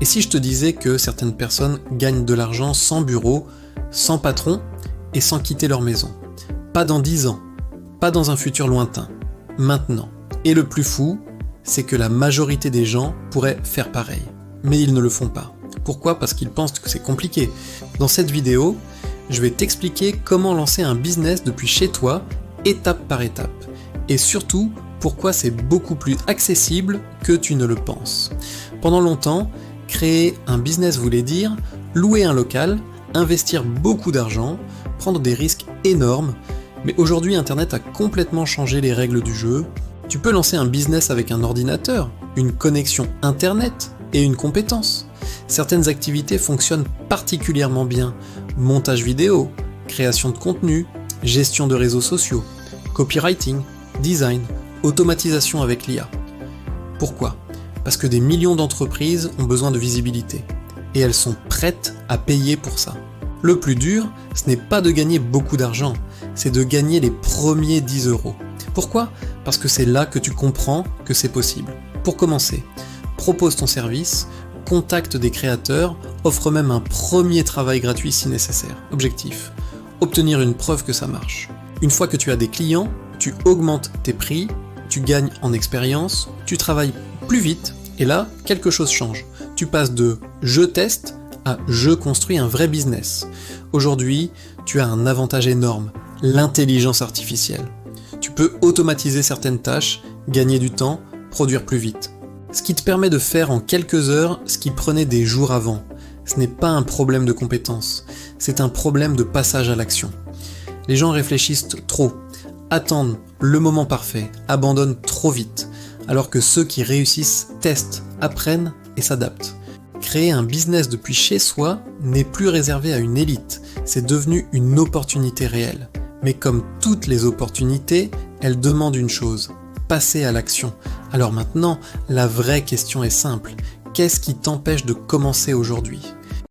Et si je te disais que certaines personnes gagnent de l'argent sans bureau, sans patron et sans quitter leur maison? Pas dans 10 ans, pas dans un futur lointain, maintenant. Et le plus fou, c'est que la majorité des gens pourraient faire pareil. Mais ils ne le font pas. Pourquoi? Parce qu'ils pensent que c'est compliqué. Dans cette vidéo, je vais t'expliquer comment lancer un business depuis chez toi, étape par étape. Et surtout, pourquoi c'est beaucoup plus accessible que tu ne le penses. Pendant longtemps, créer un business voulait dire louer un local, investir beaucoup d'argent, prendre des risques énormes, mais aujourd'hui Internet a complètement changé les règles du jeu. Tu peux lancer un business avec un ordinateur, une connexion Internet et une compétence. Certaines activités fonctionnent particulièrement bien, montage vidéo, création de contenu, gestion de réseaux sociaux, copywriting, design, automatisation avec l'IA. Pourquoi? Parce que des millions d'entreprises ont besoin de visibilité, et elles sont prêtes à payer pour ça. Le plus dur, ce n'est pas de gagner beaucoup d'argent, c'est de gagner les premiers 10 euros. Pourquoi? Parce que c'est là que tu comprends que c'est possible. Pour commencer, propose ton service, contacte des créateurs, offre même un premier travail gratuit si nécessaire. Objectif, obtenir une preuve que ça marche. Une fois que tu as des clients, tu augmentes tes prix, tu gagnes en expérience, tu travailles plus vite, et là, quelque chose change. Tu passes de « je teste » à « je construis un vrai business ». Aujourd'hui, tu as un avantage énorme, l'intelligence artificielle. Tu peux automatiser certaines tâches, gagner du temps, produire plus vite. Ce qui te permet de faire en quelques heures ce qui prenait des jours avant. Ce n'est pas un problème de compétence, c'est un problème de passage à l'action. Les gens réfléchissent trop, attendent le moment parfait, abandonnent trop vite, alors que ceux qui réussissent testent, apprennent et s'adaptent. Créer un business depuis chez soi n'est plus réservé à une élite, c'est devenu une opportunité réelle. Mais comme toutes les opportunités, elles demandent une chose, passer à l'action. Alors maintenant, la vraie question est simple, qu'est-ce qui t'empêche de commencer aujourd'hui ?